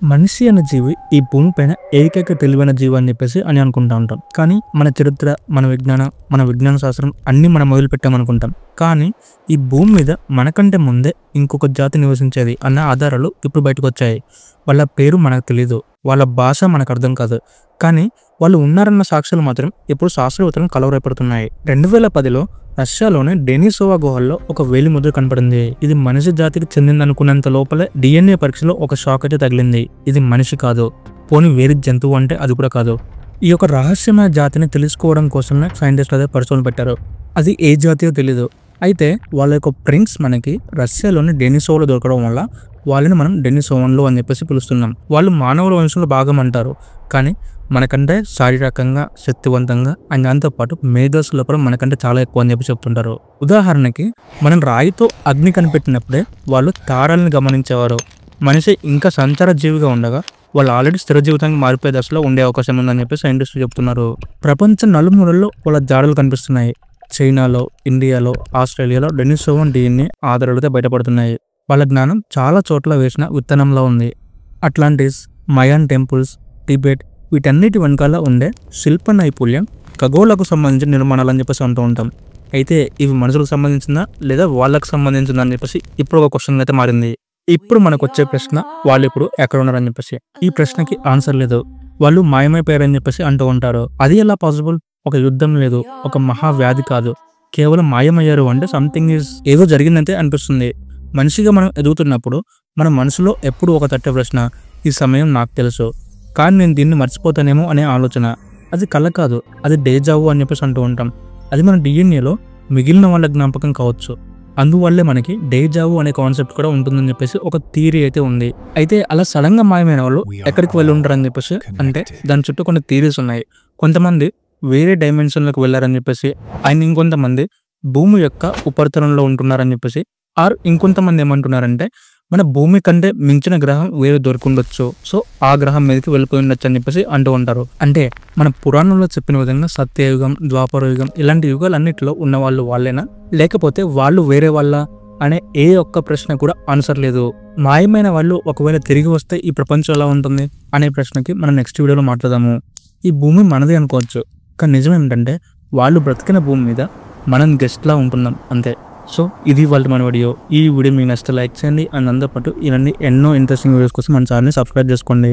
మనిషి అనే జీవి ఈ భూమి పైన ఏకైక తెలివైన జీవి అని చెప్పేసి అనుకుంటా ఉంటాం. కానీ మన చరిత్ర, మన విజ్ఞాన శాస్త్రం అన్నీ మనం మొదలు పెట్టామనుకుంటాం. కానీ ఈ భూమి మీద మనకంటే ముందే ఇంకొక జాతి నివసించేది అన్న ఆధారాలు ఇప్పుడు బయటకు వచ్చాయి. వాళ్ళ పేరు మనకు తెలీదు, వాళ్ళ భాష మనకు అర్థం కాదు, కానీ వాళ్ళు ఉన్నారన్న సాక్ష్యాలు మాత్రం ఇప్పుడు శాస్త్రవేత్తలను కలవరపడుతున్నాయి. 2010లో రష్యాలోని డెనిసోవా గుహల్లో ఒక వేలి ముద్ర కనపడింది. ఇది మనిషి జాతికి చెందిందనుకున్నంత లోపలే DNA పరీక్షలో ఒక షాక్ అయితే తగిలింది. ఇది మనిషి కాదు, పోనీ వేరే జంతువు అంటే అది కూడా కాదు. ఈ యొక్క రహస్యమైన జాతిని తెలుసుకోవడం కోసమే సైంటిస్టులు అదే పరిశోధన పెట్టారు. అది ఏ జాతియో తెలీదు. అయితే వాళ్ళ యొక్క ప్రింట్స్ మనకి రష్యాలోని డెనిసోవాలో దొరకడం వల్ల వాళ్ళని మనం డెనిసోవన్లు అని చెప్పేసి పిలుస్తున్నాం. వాళ్ళు మానవుల వంశంలో భాగం అంటారు, కానీ మనకంటే శారీరకంగా, శక్తివంతంగా అండ్ దాంతోపాటు మేధస్సులో కూడా మనకంటే చాలా ఎక్కువ అని చెప్పి చెప్తుంటారు. ఉదాహరణకి మనం రాయితో అగ్ని కనిపెట్టినప్పుడే వాళ్ళు తారాలను గమనించేవారు. మనిషి ఇంకా సంచార జీవిగా ఉండగా వాళ్ళు ఆల్రెడీ స్థిర జీవితానికి మారిపోయే దశలో ఉండే అవకాశం ఉందని చెప్పి సైంటిస్టులు చెప్తున్నారు. ప్రపంచం నలుమూలల్లో వాళ్ళ జాడలు కనిపిస్తున్నాయి. చైనాలో, ఇండియాలో, ఆస్ట్రేలియాలో డెనిసోవన్ DNA ఆధారాలతో బయటపడుతున్నాయి. వాళ్ళ జ్ఞానం చాలా చోట్ల వేసిన విత్తనంలో ఉంది. అట్లాంటిస్, మయాన్ టెంపుల్స్, టిబెట్ వీటన్నిటి వెనకాల ఉండే శిల్ప నైపుణ్యం, ఖగోళకు సంబంధించిన నిర్మాణాలు అని చెప్పేసి అంటూ ఉంటాం. అయితే ఇవి మనుషులకు సంబంధించిందా లేదా వాళ్ళకు సంబంధించిందా అని చెప్పేసి ఇప్పుడు ఒక క్వశ్చన్ అయితే మారింది. ఇప్పుడు మనకు వచ్చే ప్రశ్న, వాళ్ళు ఇప్పుడు ఎక్కడ ఉన్నారని చెప్పేసి. ఈ ప్రశ్నకి ఆన్సర్ లేదు. వాళ్ళు మాయమైపోయారని చెప్పేసి అంటూ ఉంటారు. అది ఎలా పాసిబుల్? ఒక యుద్ధం లేదు, ఒక మహావ్యాధి కాదు, కేవలం మాయమయ్యారు అంటే సంథింగ్ ఏదో జరిగిందంటే అనిపిస్తుంది. మనిషిగా మనం ఎదుగుతున్నప్పుడు మన మనసులో ఎప్పుడు ఒక తట్టే ప్రశ్న, ఈ సమయం నాకు తెలుసు కానీ నేను దీన్ని మర్చిపోతానేమో అనే ఆలోచన. అది కళ కాదు, అది డేజావు అని చెప్పేసి అంటూ ఉంటాం. అది మన DNAలో మిగిలిన వాళ్ళ జ్ఞాపకం కావచ్చు. అందువల్లే మనకి డేజావు అనే కాన్సెప్ట్ కూడా ఉంటుందని చెప్పేసి ఒక థియరీ అయితే ఉంది. అయితే అలా సడన్గా మాయమైన వాళ్ళు ఎక్కడికి వెళ్ళి ఉంటారని చెప్పేసి అంటే దాని చుట్టూ కొన్ని థియరీస్ ఉన్నాయి. కొంతమంది వేరే డైమెన్షన్లోకి వెళ్ళారని చెప్పేసి, ఆయన ఇంకొంతమంది భూమి యొక్క ఉపరితలంలో ఉంటున్నారని చెప్పేసి, ఇంకొంతమంది ఏమంటున్నారంటే మన భూమి కంటే మించిన గ్రహం వేరే దొరికిండొచ్చు, సో ఆ గ్రహం మీదకి వెళ్ళిపోయి ఉండొచ్చు అని చెప్పేసి అంటూ ఉంటారు. అంటే మన పురాణంలో చెప్పిన విధంగా సత్యయుగం, ద్వాపర యుగం ఇలాంటి యుగాలన్నిటిలో ఉన్న వాళ్ళు వాళ్ళేనా, లేకపోతే వాళ్ళు వేరే వాళ్ళ అనే ఏ ఒక్క ప్రశ్న కూడా ఆన్సర్ లేదు. మాయమైన వాళ్ళు ఒకవేళ తిరిగి వస్తే ఈ ప్రపంచం ఎలా ఉంటుంది అనే ప్రశ్నకి మనం నెక్స్ట్ వీడియోలో మాట్లాడదాము. ఈ భూమి మనదే అనుకోవచ్చు, కానీ నిజం ఏమిటంటే వాళ్ళు బ్రతికిన భూమి మీద మనం గెస్ట్లా ఉంటున్నాం అంతే. సో ఇది వాళ్ళ మన వీడియో. ఈ వీడియో మీకు నచ్చితే లైక్ చేయండి అండ్ దాంతోపాటు ఇవన్నీ ఎన్నో ఇంట్రెస్టింగ్ వీడియోస్ కోసం మన ఛానల్ని సబ్స్క్రైబ్ చేసుకోండి.